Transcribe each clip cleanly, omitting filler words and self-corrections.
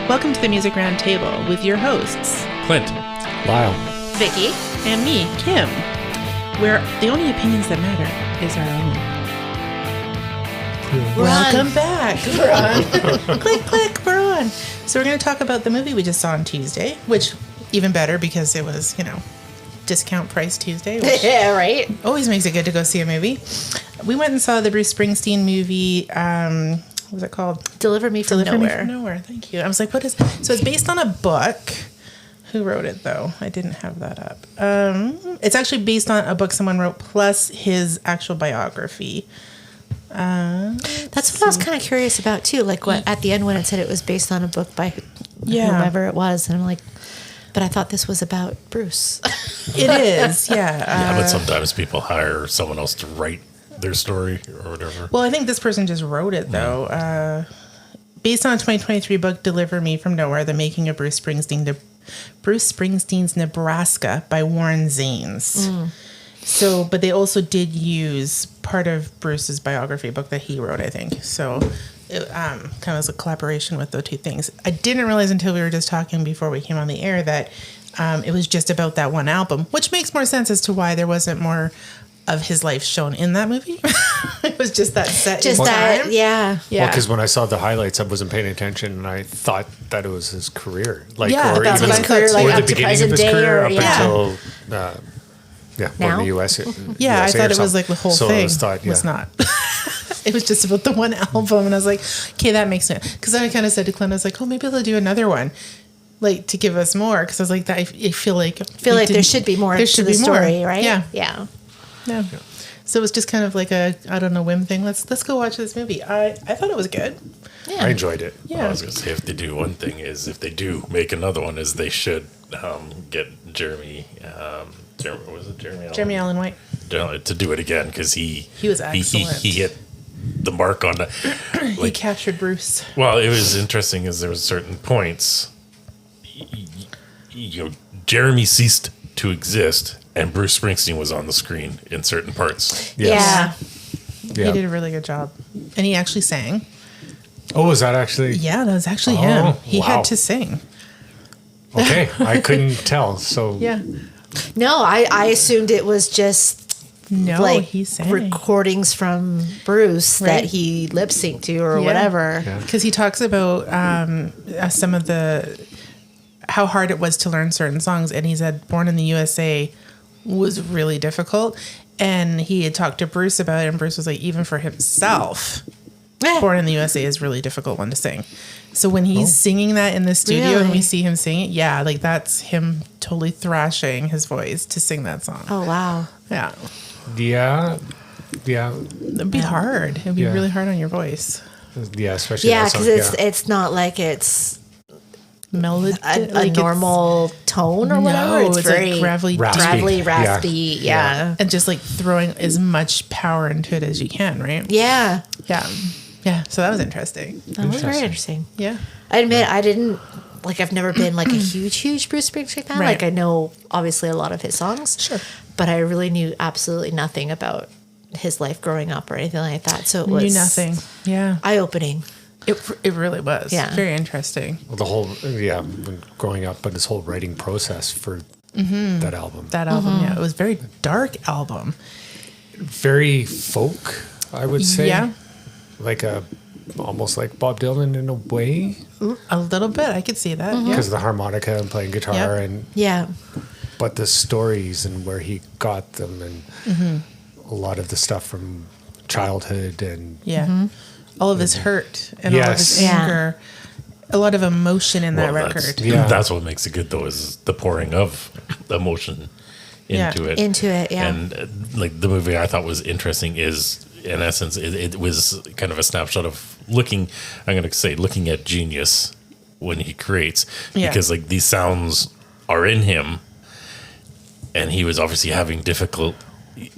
Welcome to the Music Round Table with your hosts, Clint, Lyle, Vicky, and me, Kim, where the only opinions that matter is our own. Welcome back. We're on. Click, click, we're on. So we're going to talk about the movie we just saw on Tuesday, which even better because it was, discount price Tuesday. Which yeah, right. always makes it good to go see a movie. We went and saw the Bruce Springsteen movie. What was it called? Deliver Me From Deliver Me Nowhere. From Nowhere. Thank you. I was like, what is... So it's based on a book. Who wrote it, though? I didn't have that up. It's actually based on a book someone wrote, plus his actual biography. That's what I was kind of curious about, too. Like, what at the end when it said it was based on a book by whomever it was. And I'm like, but I thought this was about Bruce. It is, yeah. yeah, but sometimes people hire someone else to write their story or whatever. Well, I think this person just wrote it, though. Based on a 2023 book, Deliver Me From Nowhere, The Making of Bruce Springsteen's Nebraska by Warren Zanes. So, but they also did use part of Bruce's biography book that he wrote, I think. So it kind of was a collaboration with those two things. I didn't realize until we were just talking before we came on the air that it was just about that one album, which makes more sense as to why there wasn't more of his life shown in that movie. It was just that set. Just that, yeah. Well, because when I saw the highlights, I wasn't paying attention, and I thought that it was his career, or that's even what I thought too. or Like the beginning of his career up until Now? the US. Yeah, I USA thought or it was like the whole thing. Was not. It was just about the one album, and I was like, okay, that makes sense. Because then I kind of said to Clint, I was like, oh, maybe they'll do another one, like to give us more. Because I was like, I feel like there should be more to the story, right? Yeah. Yeah. So it was just kind of like a, I don't know, whim thing. Let's go watch this movie. I thought it was good. Yeah. I enjoyed it. Yeah. Well, I was going to say, if they do one thing, is if they do make another one, is they should get Jeremy Allen White to do it again, because he was excellent. He hit the mark on the. He captured Bruce. Well, it was interesting as there was certain points. Jeremy ceased to exist, and Bruce Springsteen was on the screen in certain parts. Yes. Yeah. He did a really good job. And he actually sang. Oh, was that actually? Yeah, that was actually him. He had to sing. Okay, I couldn't tell. So yeah. No, I assumed it was just he sang. Recordings from Bruce that he lip synced to or whatever. Because he talks about some of how hard it was to learn certain songs, and he said Born in the USA was really difficult, and he had talked to Bruce about it, and Bruce was like, even for himself, Born in the USA is a really difficult one to sing. So when he's singing that in the studio and we see him sing it, like that's him totally thrashing his voice to sing that song. Oh, wow. Yeah. It'd be hard. It'd be really hard on your voice. Yeah, especially because it's not like it's melody, a normal tone or whatever. It's very like gravelly, raspy. Yeah. And just like throwing as much power into it as you can, right? Yeah. So that was interesting. That was very interesting. Yeah. I admit I've never been like a huge Bruce Springsteen fan. Right. Like I know obviously a lot of his songs. Sure. But I really knew absolutely nothing about his life growing up or anything like that. So it was nothing. Yeah. Eye-opening. It really was. Yeah. Very interesting. Well, the whole when growing up, but his whole writing process for that album. It was a very dark album. Very folk, I would say. Yeah. Like almost like Bob Dylan in a way. A little bit. I could see that. Because of the harmonica and playing guitar and but the stories and where he got them and a lot of the stuff from childhood and all of his hurt and all of his anger, a lot of emotion in that record. That's what makes it good, though, is the pouring of emotion into it. And like the movie I thought was interesting is, in essence, it was kind of a snapshot of looking at genius when he creates, because like these sounds are in him, and he was obviously having difficult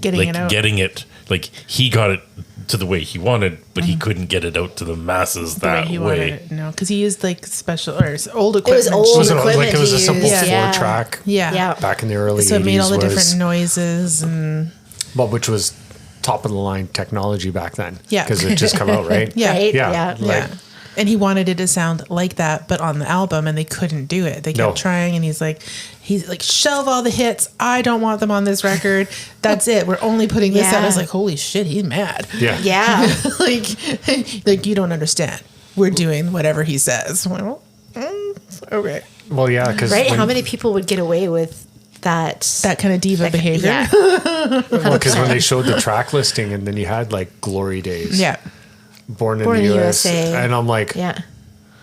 getting it. Like he got it to the way he wanted, but he couldn't get it out to the masses that way. No, because he used like special or old equipment. It was old equipment. Like it was a simple Yeah. 4-track. Back in the early 80s. So it made all the different noises and. Well, which was top of the line technology back then. Yeah. Because it just come out, right? Yeah. Right? Yeah. Yeah. And he wanted it to sound like that, but on the album, and they couldn't do it. They kept trying, and he's like, shelve all the hits. I don't want them on this record. That's it. We're only putting this out. I was like, holy shit, he's mad. Yeah. Yeah. like you don't understand. We're doing whatever he says. Well, okay. Well, yeah, because right. How many people would get away with that kind of diva behavior? Yeah. Because when they showed the track listing, and then you had like Glory Days. Yeah. Born in the USA. And I'm like, yeah.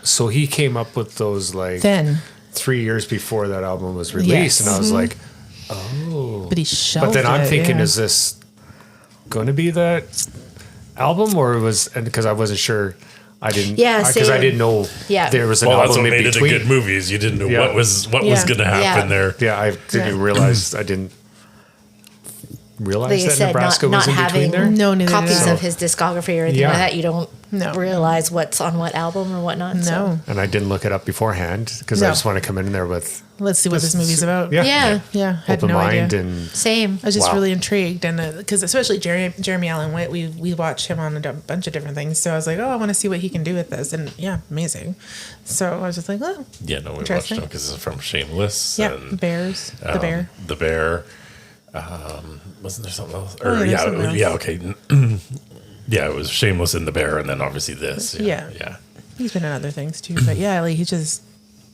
So he came up with those like then 3 years before that album was released, and I was like, oh. But he shelved it. But then I'm thinking, is this going to be that album, or because I wasn't sure. I didn't. Yeah, because I didn't know. Yeah. There was an album that's what in made between. it a good movie. Is you didn't know what was going to happen there. Yeah, I didn't realize. I didn't realize that Nebraska was in between there. No, copies of his discography or anything like that. You don't realize what's on what album or whatnot. No. So. And I didn't look it up beforehand because I just want to come in there with. Let's see what this movie's about. Yeah. Had open no mind idea. and same. I was just really intrigued, and because especially Jeremy Allen White, we watched him on a bunch of different things. So I was like, I want to see what he can do with this, and amazing. So I was just like, oh, we watched him because it's from Shameless. Yeah, and, Bears, The Bear. The Bear. Wasn't there something else? Something else. Okay. Yeah, it was Shameless and The Bear, and then obviously this. Yeah. He's been in other things too, but he's just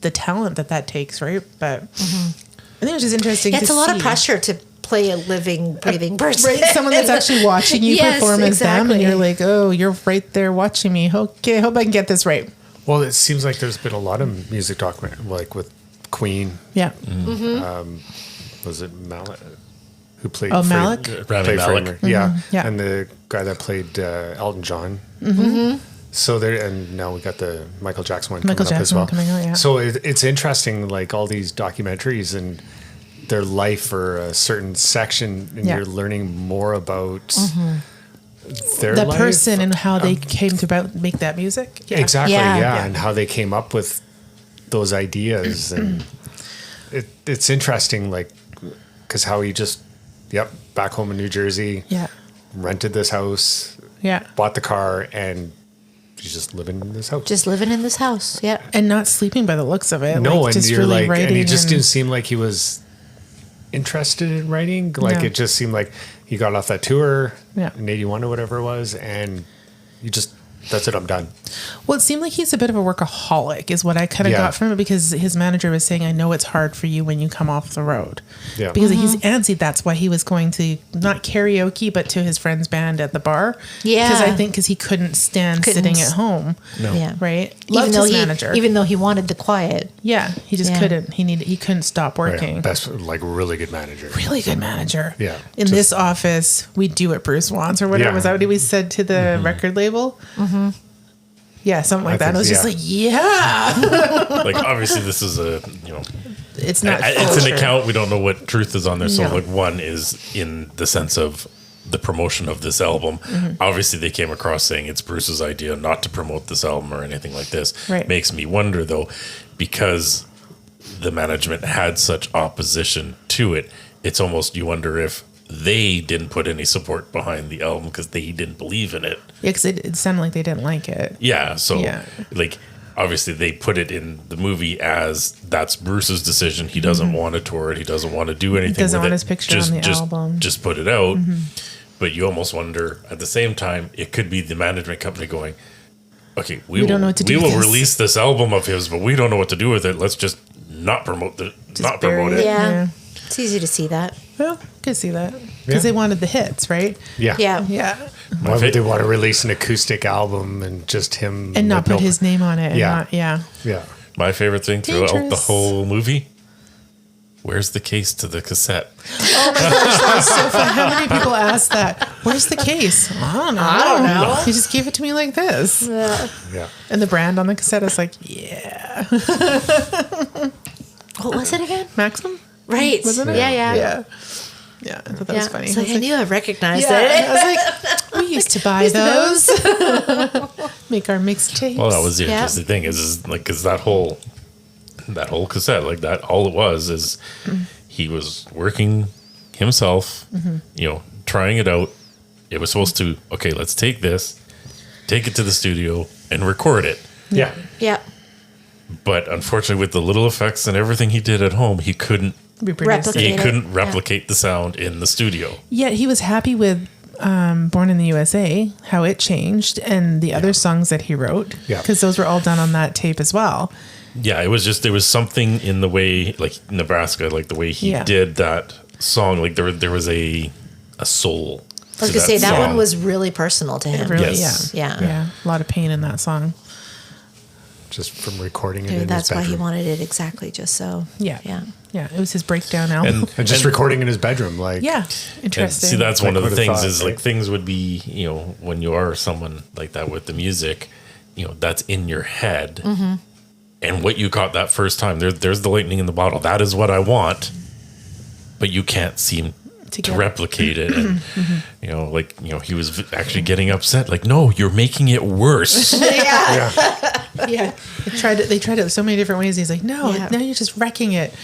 the talent that takes, right? But I think it's just interesting. It's a lot of pressure to play a living, breathing person, right? Someone that's actually watching you perform as them, and you're like, oh, you're right there watching me. Okay, I hope I can get this right. Well, it seems like there's been a lot of music documentary, like with Queen. Yeah. Was it Mallet? Who played? Malik? Rami Malek. Mm-hmm. Yeah. Yeah. And the guy that played Elton John. Mm-hmm. So there, and now we got the Michael Jackson one Michael coming up as Jackson well. coming out, yeah. So it's interesting, like all these documentaries and their life for a certain section, and you're learning more about their the life. person and how they came to make that music. Yeah. Exactly, and how they came up with those ideas, and it's interesting, like because how he just back home in New Jersey, rented this house, bought the car, and he's just living in this house. Just living in this house, and not sleeping by the looks of it. No, like, and just you're really like, and he just and didn't seem like he was interested in writing. Like it just seemed like he got off that tour in '81 or whatever it was, and you just. That's it. I'm done. Well, it seemed like he's a bit of a workaholic is what I kind of got from it, because his manager was saying, I know it's hard for you when you come off the road. Yeah. Because he's antsy. That's why he was going to not karaoke, but to his friend's band at the bar. Yeah. Because I think he couldn't stand sitting at home. No. Yeah. Right. Loved his manager. Even though he wanted the quiet. Yeah. He just couldn't. He couldn't stop working. Right. Best, like really good manager. Really good manager. Yeah. In this office, we do what Bruce wants or whatever. Was that what we said to the record label? Yeah, something like that. I was just like, like obviously this is it's not. It's an account. We don't know what truth is on there. So like one is in the sense of the promotion of this album. Obviously they came across saying it's Bruce's idea not to promote this album or anything like this. Right. Makes me wonder though, because the management had such opposition to it. It's almost, you wonder if they didn't put any support behind the album because they didn't believe in it. Yeah, because it sounded like they didn't like it. Yeah, so like obviously they put it in the movie as that's Bruce's decision. He doesn't want to tour it. He doesn't want to do anything. He doesn't with want it. his picture on the album. Just put it out. But you almost wonder at the same time it could be the management company going, okay, we don't know what to do. We will release this album of his, but we don't know what to do with it. Let's just not promote it. Yeah. It's easy to see that. Well, could see that because they wanted the hits, right? Yeah. Why would they want to release an acoustic album and just him and not put his name on it? And My favorite thing throughout the whole movie. Where's the case to the cassette? Oh my gosh, that was so fun. How many people asked that? Where's the case? I don't know. He just gave it to me like this. Yeah. And the brand on the cassette is like, What was it again? Maxim? Right. Wasn't it? Yeah. Yeah, I thought that was funny. So I knew I recognized it. I was like, we used to buy those. Make our mixtapes. Well, that was the interesting thing is like, because that whole cassette, like that, all it was is he was working himself, trying it out. It was supposed to, okay, let's take this, take it to the studio and record it. Yeah. Yeah. But unfortunately, with the little effects and everything he did at home, he couldn't replicate the sound in the studio. Yeah, he was happy with Born in the USA, how it changed, and the other songs that he wrote. Yeah. Because those were all done on that tape as well. Yeah, it was just, there was something in the way, like Nebraska, like the way he did that song, like there was a soul. I was going to say, that one was really personal to him. Really, yes. Yeah. A lot of pain in that song. Just from recording it Maybe in that's his why bedroom. he wanted it exactly just so. Yeah. Yeah. Yeah, it was his breakdown album. And just recording in his bedroom, like. Yeah, interesting. And see, that's one of the things is right? like things would be, when you are someone like that with the music, that's in your head. Mm-hmm. And what you caught that first time, there's the lightning in the bottle. That is what I want. But you can't seem to replicate it. And, he was actually getting upset. Like, no, you're making it worse. Yeah. They tried it so many different ways. He's like, no, now you're just wrecking it.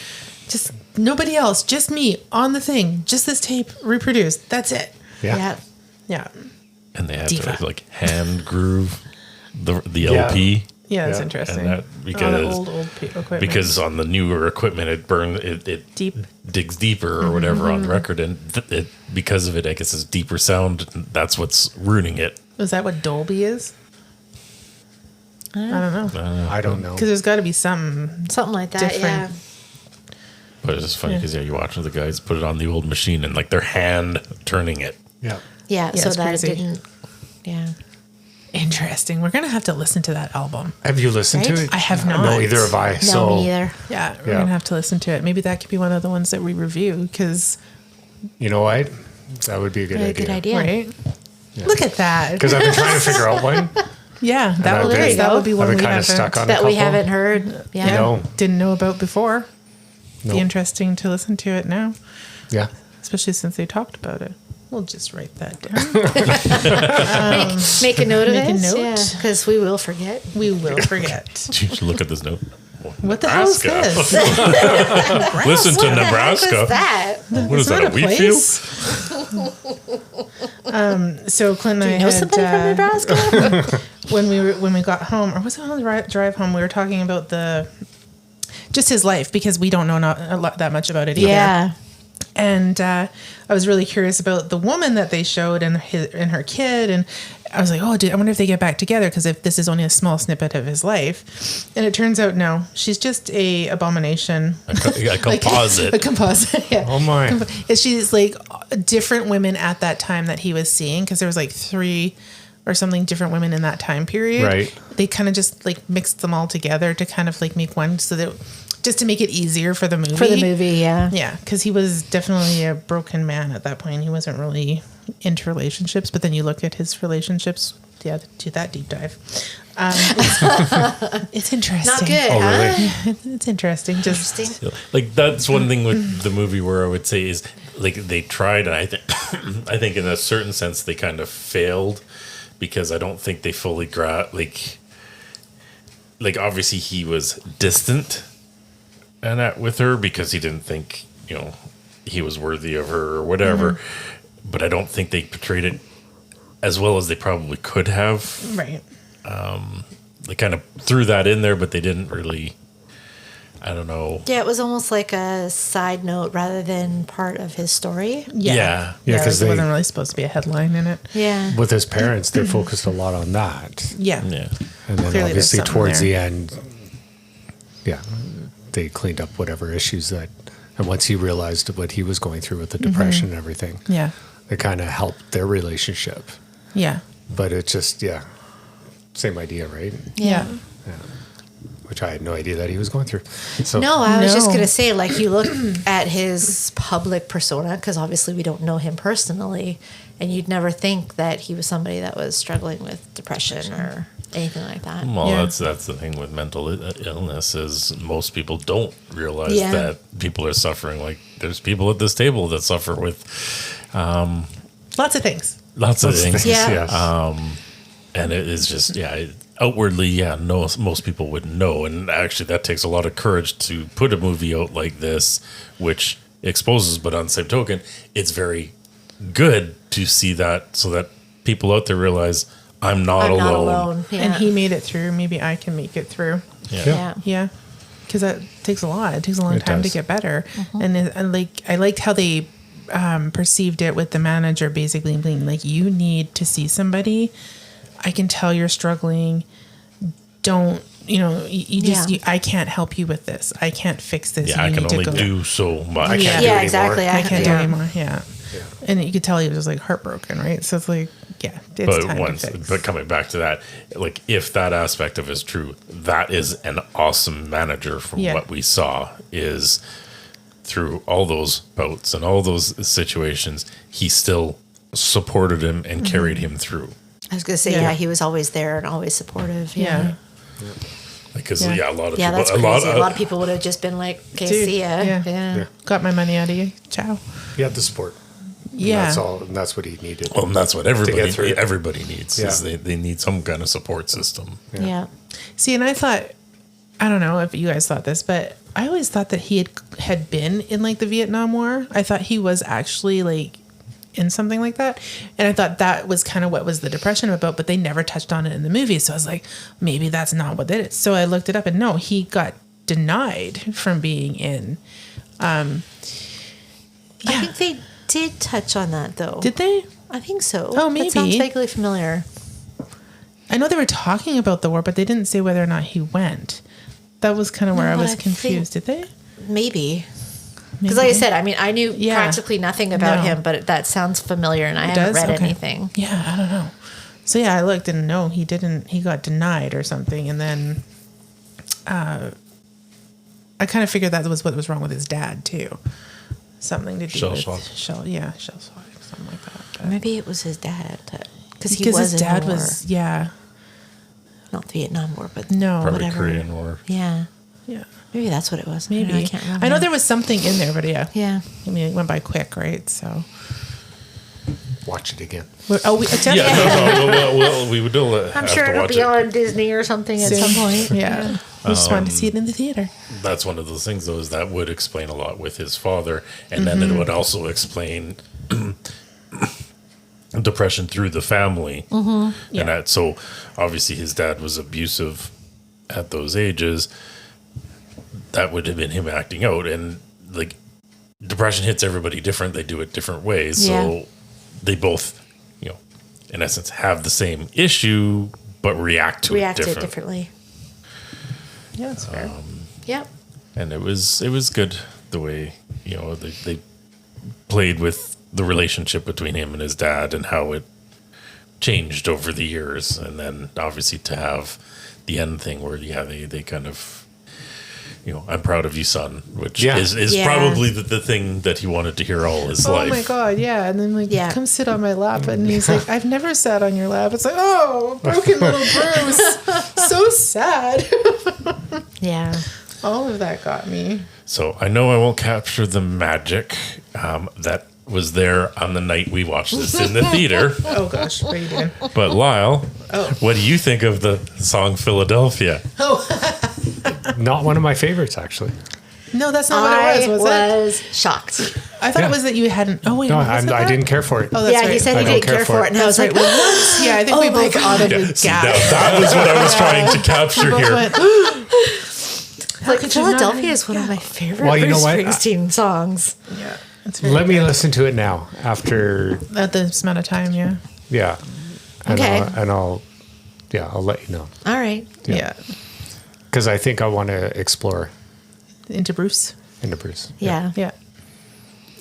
Just nobody else, just me on the thing, just this tape reproduced. That's it. Yeah. And they had to hand groove the LP. Yeah, that's interesting. And that because old equipment. Because on the newer equipment, it digs deeper or whatever on the record, and because of it, I guess it's deeper sound. That's what's ruining it. Is that what Dolby is? I don't know. I don't know. Because there's got to be something like that. different. Yeah. But it's just funny because you watch the guys put it on the old machine and like their hand turning it. Yeah. Yeah. So it's that crazy. it didn't. Yeah. Interesting. We're gonna have to listen to that album. Have you listened to it? I have not. No, either have I. No, me either. Yeah, we're gonna have to listen to it. Maybe that could be one of the ones that we review because. You know what? That would be a good idea. Good idea. Right. Yeah. Look at that. Because I've been trying to figure out one. Yeah, that would be one I've been we kind of stuck on that we haven't heard. Yeah. No. Didn't know about before. Nope. Be interesting to listen to it now. Yeah. Especially since they talked about it. We'll just write that down. Make a note of it. Make a note. Because we will forget. We will forget. You should look at this note. What the hell is this? Listen to Nebraska. What that? What is that, a wheat place? field? So Clint and I know had somebody from Nebraska? when we got home, or was it on the drive home? We were talking about just his life because we don't know that much about it either. Yeah. And I was really curious about the woman that they showed and her kid. And I was like, I wonder if they get back together because if this is only a small snippet of his life. And it turns out, no, she's just a abomination. A composite. A composite, yeah. Oh, my. She's like different women at that time that he was seeing because there was like 3 or something different women in that time period. Right. They kind of just like mixed them all together to kind of like make one so that just to make it easier for the movie. For the movie, yeah. Yeah, because he was definitely a broken man at that point. He wasn't really into relationships, but then you look at his relationships. Yeah, do that deep dive. It's interesting. Not good, Oh, huh? really? It's interesting. Just Like that's one thing with the movie where I would say is like they tried, and I think in a certain sense they kind of failed because I don't think they fully like obviously he was distant and with her because he didn't think he was worthy of her or whatever. Mm-hmm. But I don't think they portrayed it as well as they probably could have. right. They kind of threw that in there, but they didn't really. I don't know. Yeah, it was almost like a side note rather than part of his story. Yeah. Because there wasn't really supposed to be a headline in it. Yeah. with his parents, they focused a lot on that. Yeah. Yeah. And then Clearly obviously there's something towards there. the end, they cleaned up whatever issues and once he realized what he was going through with the depression and everything, Yeah. it kind of helped their relationship. Yeah. But it just, same idea, right? Yeah. Which I had no idea that he was going through. So No, I was just No. going to say, like, you look at his public persona, because obviously we don't know him personally, and you'd never think that he was somebody that was struggling with depression or anything like that. Well, Yeah. that's the thing with mental illness is most people don't realize Yeah. that people are suffering. Like there's people at this table that suffer with Lots of things. lots of things. Yeah. Yes. And it is just, outwardly, no, most people wouldn't know. And actually, that takes a lot of courage to put a movie out like this, which exposes, but on the same token, it's very good to see that so that people out there realize I'm not alone. Yeah. And he made it through. Maybe I can make it through. Yeah. Yeah. Because that takes a lot. It takes a long time to get better. And I liked how they perceived it with the manager basically being like, you need to see somebody. I can tell you're struggling. Don't, I can't help you with this. I can't fix this. Yeah, I can only do so much. I can't do anymore. Exactly. I can't do anymore. Yeah. And you could tell he was just like heartbroken, right? So it's like, it's time to fix. But coming back to that, like if that aspect of it is true, that is an awesome manager from what we saw is through all those bouts and all those situations, he still supported him and carried him through. I was going to say, he was always there and always supportive. Yeah. Because a lot of that's people, crazy. A lot of people would have just been like, okay, see ya. Yeah. Got my money out of you. Ciao. He had the support. Yeah. And that's all. And that's what he needed. Well, and that's what everybody needs. Yeah. Is they need some kind of support system. Yeah. See, and I thought, I don't know if you guys thought this, but I always thought that he had been in like the Vietnam War. I thought he was actually like in something like that. And I thought that was kind of what was the depression about, but they never touched on it in the movie. So I was like, maybe that's not what it is. So I looked it up and no, he got denied from being in. I think they did touch on that though. Did they? I think so. Oh, maybe. That sounds vaguely familiar. I know they were talking about the war, but they didn't say whether or not he went. That was kind of where I was confused. Did they? Maybe. Because like I said, I mean, I knew practically nothing about him, but that sounds familiar and I haven't read anything. Yeah, I don't know. So I looked and no, he didn't. He got denied or something. And then I kind of figured that was what was wrong with his dad too. Something to do with shell shock, something like that. But maybe it was his dad. Because his dad was, not the Vietnam War, but probably whatever. Korean War. Yeah. Yeah. Maybe that's what it was. Maybe. I can't remember. I know there was something in there, but Yeah. I mean, it went by quick, right? So. Watch it again. We would do it. I'm sure it'll be on Disney or something at some point. Yeah. We just wanted to see it in the theater. That's one of those things, though, is that would explain a lot with his father. And then it would also explain depression through the family. Mm-hmm. And so obviously his dad was abusive at those ages. That would have been him acting out. And like depression hits everybody different. They do it different ways. So they both, in essence, have the same issue, but react to it differently. Yeah, that's fair. Yep. And it was good the way, they played with the relationship between him and his dad and how it changed over the years. And then obviously to have the end thing where, they kind of, I'm proud of you, son, which is probably the thing that he wanted to hear all his life. Oh my God, yeah. And then come sit on my lap. And he's like, I've never sat on your lap. It's like, oh, broken little Bruce. So sad. Yeah. All of that got me. So I know I won't capture the magic that was there on the night we watched this in the theater. Oh gosh, what are you doing? But Lyle, what do you think of the song Philadelphia? Not one of my favorites, actually. No, that's not what it was. I was shocked. I thought it was that you hadn't. Oh wait, no, I didn't care for it. Oh, that's right. He said he didn't care for it, and I was like, what? Yeah, I think we both audibly gasped. That was what I was trying to capture here. Like Philadelphia is one of my favorite Bruce Springsteen songs. Yeah, let me listen to it now after at this amount of time. Yeah. Yeah. And okay. I'll let you know. All right. Yeah. Because I think I want to explore into Bruce. Yeah. Yeah.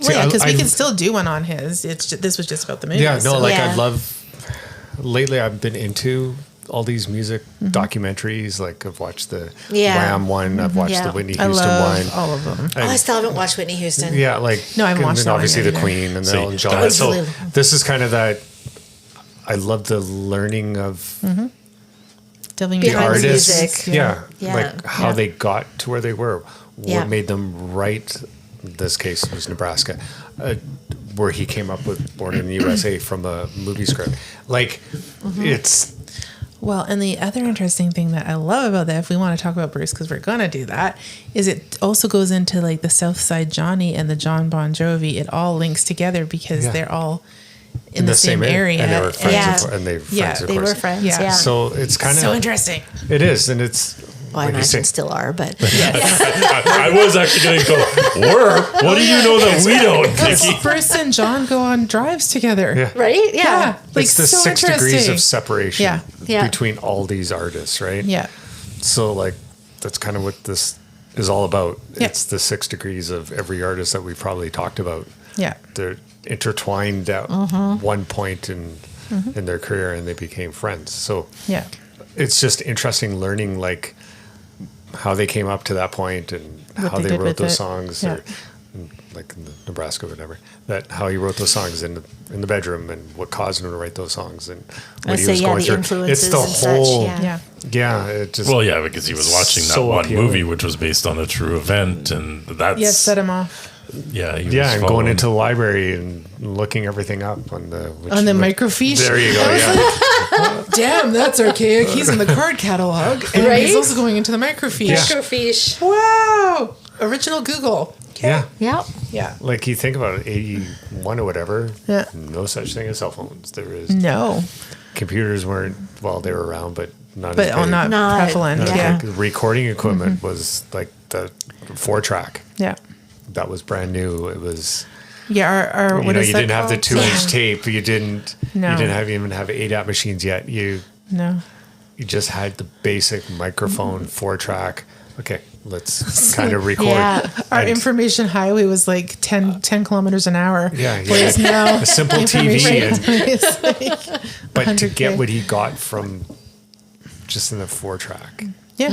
Well, because we can still do one on his. This was just about the movie. Yeah. No, I love. Lately, I've been into all these music documentaries. Like I've watched the Wham one. I've watched the Whitney Houston one. All of them. I still haven't watched Whitney Houston. Yeah, no, I haven't watched. And obviously the Queen and the Elton John. So this is kind of that. I love the learning of the artists. Yeah. Like how they got to where they were. What made them write. In this case was Nebraska, where he came up with "Born in the USA" from a movie script. Like it's. Well, and the other interesting thing that I love about that, if we want to talk about Bruce, because we're going to do that, is it also goes into like the Southside Johnny and the John Bon Jovi. It all links together because they're all in the same area. And they were friends. Yeah. And they were friends, of They course. were friends. Yeah. Yeah. So it's kind of So interesting. It is, and it's. Well, I like you imagine say, still are, but I was actually going to go, what do you know that we don't, Nikki? Bruce and John go on drives together. Yeah. right? Yeah. Like it's the so 6 degrees interesting. of separation Yeah. Yeah. between all these artists, right? Yeah. So like that's kind of what this is all about. Yeah. It's the 6 degrees of every artist that we probably talked about. Yeah. They're intertwined at one point in their career, and they became friends. So Yeah. it's just interesting learning like how they came up to that point and What how they they did wrote with those it. songs, Yeah. or like in Nebraska or whatever. That how he wrote those songs in the bedroom, and what caused him to write those songs, and what he was going the through. influences It's the and whole such. Yeah. Yeah. It just Well, yeah, because he was watching that So one appealing. movie, which was based on a true event, and that's Yeah. Set him off yeah, he was and going following- into the library and looking everything up on the microfiche. There you go. Yeah, Damn, that's archaic. He's in the card catalog, and Right? he's also going into the microfiche. Yeah. Microfiche. Wow. Original Google. yeah. Yep. Yeah. Like you think about it, 81 or whatever. Yeah. No such thing as cell phones. There is No, computers weren't. Well, they were around, but not. but as big. not Not- prevalent. Not Yeah. like recording equipment was like the 4-track. Yeah. That was brand new. It was. Yeah. Our You what know, is you that didn't have the called? 2-inch tape. You didn't. No. You didn't even have ADAT machines yet. You No. just had the basic microphone 4-track. Okay, let's kind of record. Yeah. Our And- information highway was like 10 kilometers an hour. Yeah, yeah. Whereas now A simple information TV and- highway is like but to 100K. get what he got from just in the 4-track Yeah.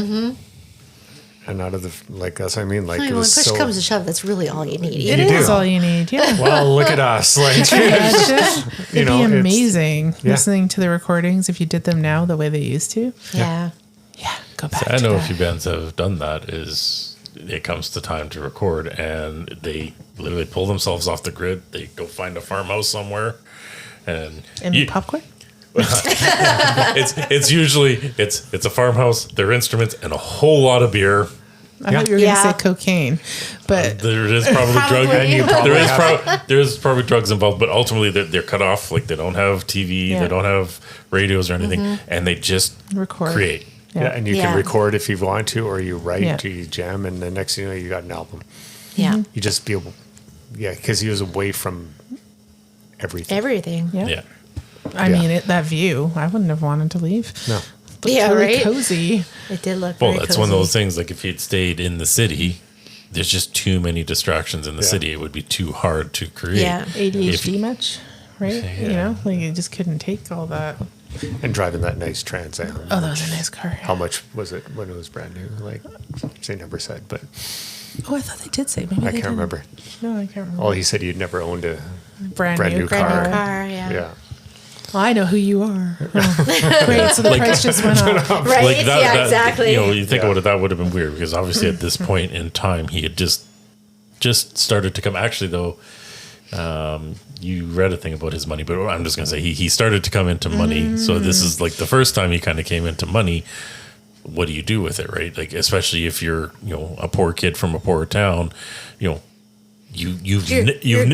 and out of the like that's what I mean. Like I it mean, when was push so. comes to shove, that's really all you need. It You is do. all you need. Yeah. Well, look at us. Like Imagine. It'd know, be it's- amazing yeah. listening to the recordings if you did them now the way they used to. Yeah. Yeah. Go back. I to know a that. few bands have done that. Is it comes to time to record, and they literally pull themselves off the grid. They go find a farmhouse somewhere, and And you- popcorn? it's usually it's a farmhouse, their instruments, and a whole lot of beer. I thought you were going Yeah. to say cocaine, but There is probably Probably. drug. And you probably there is probably drugs involved, but ultimately they're cut off. Like they don't have TV, Yeah. they don't have radios or anything, and they just record. create. yeah, and you Yeah. can record if you want to, or you write, Yeah. or you jam, and the next thing you know, you got an album. Yeah. You just be able, because he was away from everything. Everything. Yeah. Yeah. I Yeah. mean, that view, I wouldn't have wanted to leave. No, Yeah, Really right? cozy. It did look Well, very that's one of cozy. those things. Like if he'd stayed in the city, there's just too many distractions in the Yeah. city. It would be too hard to create. Yeah. ADHD much, right? You Yeah. know, like you just couldn't take all that. and driving that nice Trans Am. Oh, that was a nice car. How much was it when it was brand new? Like they never said, but Oh, I thought they did say. Maybe I they can't didn't. remember. No, I can't remember. All he said he'd never owned a brand brand new Brand car. new car, yeah. Yeah. Well, I know who you are. Oh. Wait, so the Like- price just went up. Right? Like that, yeah, that- exactly. You know, you think Yeah. about it, that would have been weird because obviously at this point in time, he had just started to come. Actually, though, you read a thing about his money, but I'm just going to say he started to come into money. So this is like the first time he kind of came into money. What do you do with it, right? Like, especially if you're, a poor kid from a poor town, You're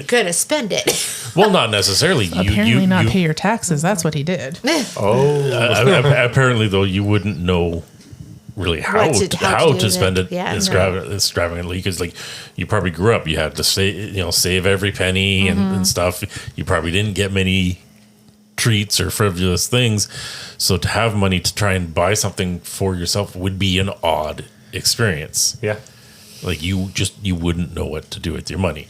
gonna spend it. well, not necessarily. Apparently, not pay your taxes. That's what he did. Oh, Apparently, though, you wouldn't know really how to to spend it Yeah, extravagantly because, like, you probably grew up. You had to save every penny and stuff. You probably didn't get many treats or frivolous things, so to have money to try and buy something for yourself would be an odd experience. yeah. Like you wouldn't know what to do with your money.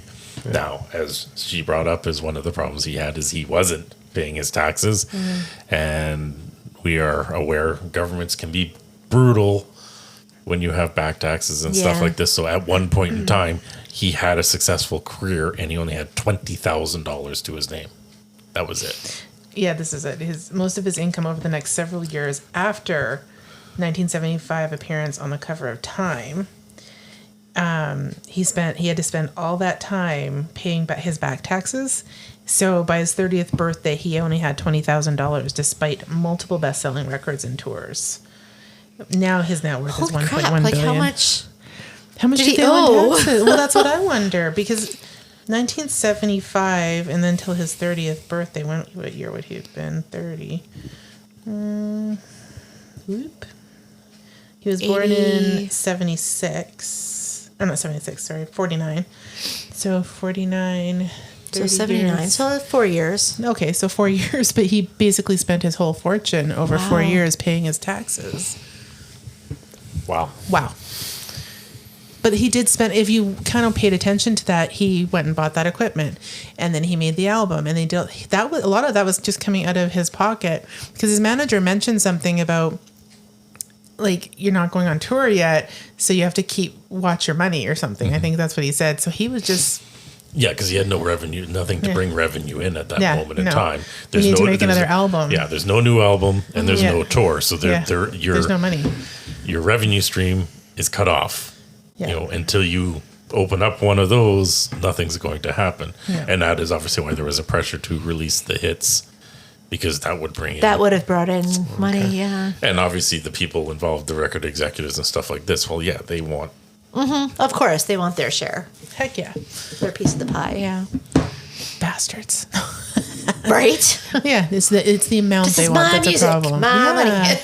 Now, as she brought up, as one of the problems he had is he wasn't paying his taxes, and we are aware governments can be brutal when you have back taxes and stuff Yeah. like this. So at one point in time, he had a successful career, and he only had $20,000 to his name. That was it. Yeah, this is it. Most of his income over the next several years after 1975 appearance on the cover of Time. He had to spend all that time paying back his back taxes. So by his 30th birthday, he only had $20,000 despite multiple best-selling records and tours. Now his net worth is Holy 1.1 crap! Like billion. how much? How much did did he they owe in owe? taxes? Well, that's what I wonder because 1975, and then till his 30th birthday. What year would he have been? 30. Whoop. He was born in 76. Oh, not 76, sorry, 49. So 49. So 79. Years. So 4 years. Okay, so 4 years, but he basically spent his whole fortune over 4 years paying his taxes. Wow. But he did spend, if you kind of paid attention to that, he went and bought that equipment, and then he made the album, and that was, a lot of that was just coming out of his pocket, because his manager mentioned something about, like, you're not going on tour yet, so you have to watch your money or something. I think that's what he said. So he was just... Yeah, because he had no revenue, nothing to bring revenue in at that moment in time. You need to make another album. Yeah, there's no new album, and there's no tour, so there's no money. Your revenue stream is cut off. Until you open up one of those, nothing's going to happen. Yeah. And that is obviously why there was a pressure to release the hits, because that would bring in... That would have brought in money, yeah. And obviously the people involved, the record executives and stuff like this, well, yeah, they want... Mm-hmm. Of course, they want their share. Heck yeah. Their piece of the pie. Yeah. Bastards. Right? Yeah, it's the amount they want that's music, a problem. My money.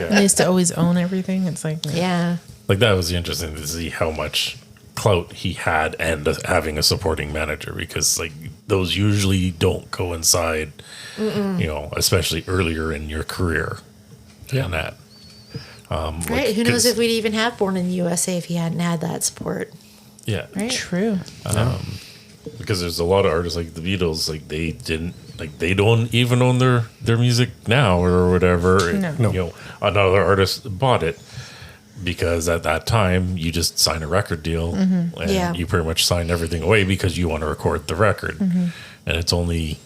They used to always own everything. It's like... Yeah. Like, that was interesting to see how much clout he had and having a supporting manager, because, like, those usually don't coincide, especially earlier in your career. And that. Right. Like, who knows if we'd even have Born in the USA if he hadn't had that support. Yeah. Right? True. Because there's a lot of artists like the Beatles, like, they don't even own their music now or whatever. No. Another artist bought it. Because at that time, you just sign a record deal, and you pretty much sign everything away because you want to record the record. And it's only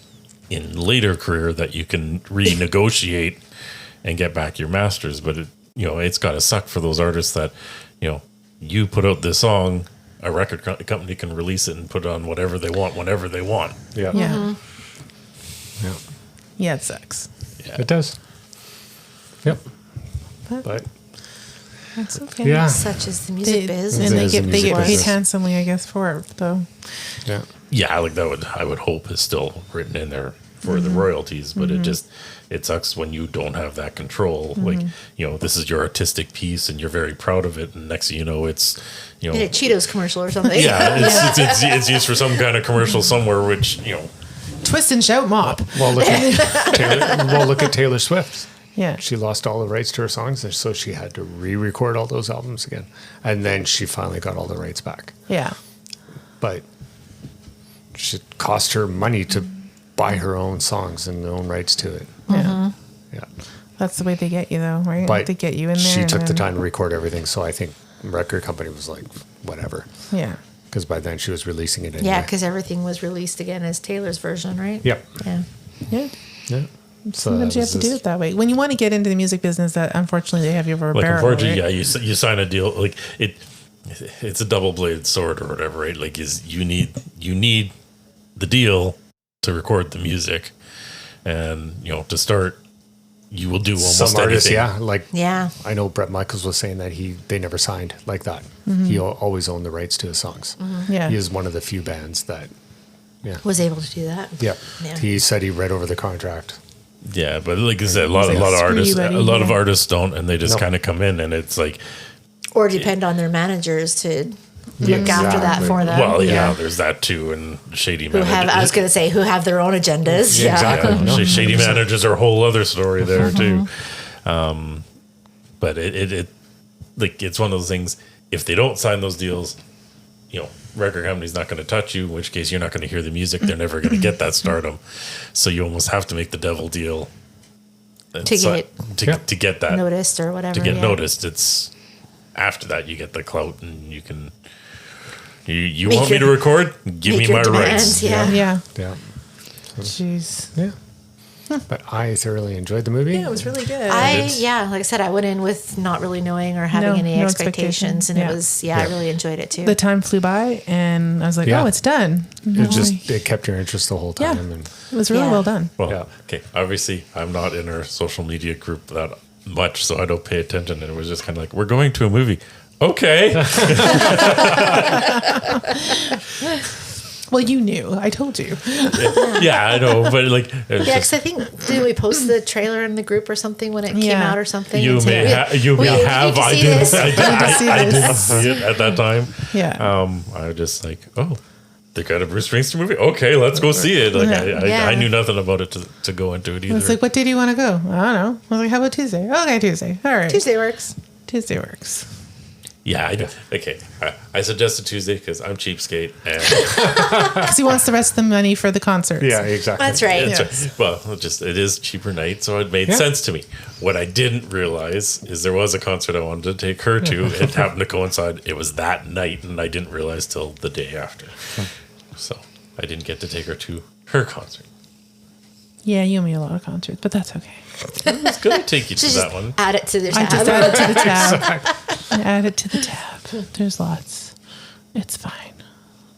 in later career that you can renegotiate and get back your masters. But it's got to suck for those artists that you put out this song, a record company can release it and put it on whatever they want whenever they want. Yeah. Yeah. Yeah. Yeah, it sucks. Yeah. It does. Yep. But that's okay. Yeah. Such as the music biz. And they get paid business. handsomely, I guess, for it, though. Yeah. Yeah, like I would hope is still written in there for the royalties, but it sucks when you don't have that control. Like, this is your artistic piece and you're very proud of it, and next thing you know, it's in a Cheetos commercial or something. Yeah, it's used for some kind of commercial somewhere, which Twist and shout mop. Well, look at Taylor Swift. Yeah. She lost all the rights to her songs, and so she had to re-record all those albums again. And then she finally got all the rights back. Yeah. But it cost her money to buy her own songs and their own rights to it. Yeah. Yeah. That's the way they get you, though, right? But they get you in there. She took the time to record everything, so I think the record company was like, whatever. Yeah. Because by then she was releasing it anyway. Yeah, because everything was released again as Taylor's version, right? Yep. Yeah. Yeah. Yeah. Sometimes you have to do it that way. When you want to get into the music business, that unfortunately they have you over a barrel. Unfortunately, right? yeah, you sign a deal, like it's a double-bladed sword or whatever, right? Like, you need the deal to record the music, and to start, you will do almost some artists, anything. Yeah. I know Bret Michaels was saying that they never signed like that. He always owned the rights to his songs. Yeah. He is one of the few bands that was able to do that. Yeah. Yeah. He said he read over the contract. Yeah, but like I said, a lot of artists don't, and they just kind of come in, and it's like, or depend on their managers to look after that for them. Well, yeah, there's that too, and shady managers. Who have their own agendas. Yeah, exactly. Yeah, No, shady managers are a whole other story there too. But it like, it's one of those things. If they don't sign those deals, record company's not going to touch you, in which case you're not going to hear the music. They're never going to get that stardom. So you almost have to make the devil deal to get that noticed or whatever. To get noticed, it's after that you get the clout, and you can. You want me to record? Give me my rights. Yeah. Jeez. Yeah. But I thoroughly enjoyed the movie. Yeah, it was really good. Like I said, I went in with not really knowing or having any expectations, and it was I really enjoyed it too. The time flew by, and I was like, "Oh, it's done." It kept your interest the whole time. Yeah, and it was really well done. Well, okay. Obviously, I'm not in our social media group that much, so I don't pay attention. And it was just kind of like, we're going to a movie. Okay. Well, you knew. I told you. Yeah, I know, but like, Yeah, because I think did we post the trailer in the group or something when it came out or something? you may have. I didn't see it at that time. Yeah. I was just like, oh, they got a Bruce Springsteen movie. Okay, let's go see it. Like, I knew nothing about it to go into it either. It's like, what day do you want to go? I don't know. I was like, how about Tuesday? Okay, Tuesday. All right. Tuesday works. Tuesday works. Yeah, I do. Okay, I suggested Tuesday because I'm cheapskate, and Because he wants the rest of the money for the concerts. Yeah, exactly. That's right. well, it is cheaper night, so it made sense to me. What I didn't realize is there was a concert I wanted to take her to. It happened to coincide. It was that night, and I didn't realize till the day after. So I didn't get to take her to her concert. Yeah, you owe me a lot of concerts, but that's okay. I was going to take you to Just that one. add it to the I tab. just add it to the tab. I add it to the tab. There's lots. It's fine.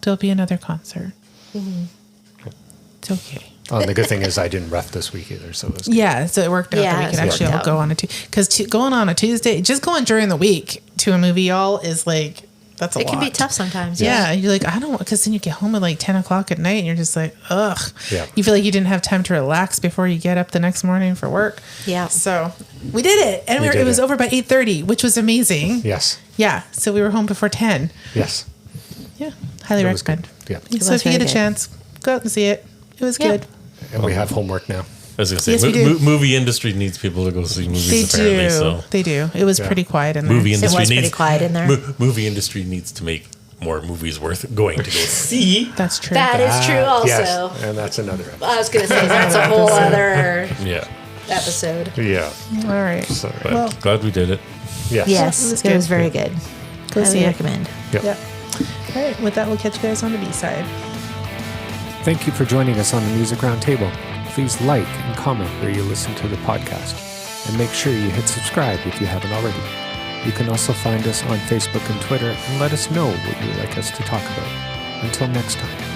There'll be another concert. It's okay. Oh, and the good thing is I didn't ref this week either, so it was good. Yeah, so it worked out Yeah, that we could it actually worked all out. go on a Tuesday. Because going on a Tuesday, just going during the week to a movie, y'all, is like, that's a lot. It can be tough sometimes. Yeah, you're like, I don't want, because then you get home at like 10 o'clock at night and you're just like, ugh. Yeah. You feel like you didn't have time to relax before you get up the next morning for work. Yeah. So we did it. And it was over by 8:30, which was amazing. Yes. Yeah. So we were home before 10. Yes. Yeah. Highly It was recommend. good. Yeah. So if you very get a good. chance, go out and see it. It was Yeah. good. And we have homework now. I was going to say, Yes, we do. movie industry needs people to go see movies. They apparently, do. so They do. It was pretty quiet in there. movie It industry was pretty needs quiet in there. Movie industry needs to make more movies worth going to go see. That's true. That is true also. Yes. And that's another episode. I was going to say, that's a whole other Yeah, episode. Yeah. All right. So, but Well- glad we did it. yes. Yes, it was very good. Go see Highly it. recommend. Yep. Yep. All right. With that, we'll catch you guys on the B side. Thank you for joining us on the Music Roundtable. Please like and comment where you listen to the podcast. And make sure you hit subscribe if you haven't already. You can also find us on Facebook and Twitter and let us know what you'd like us to talk about. Until next time.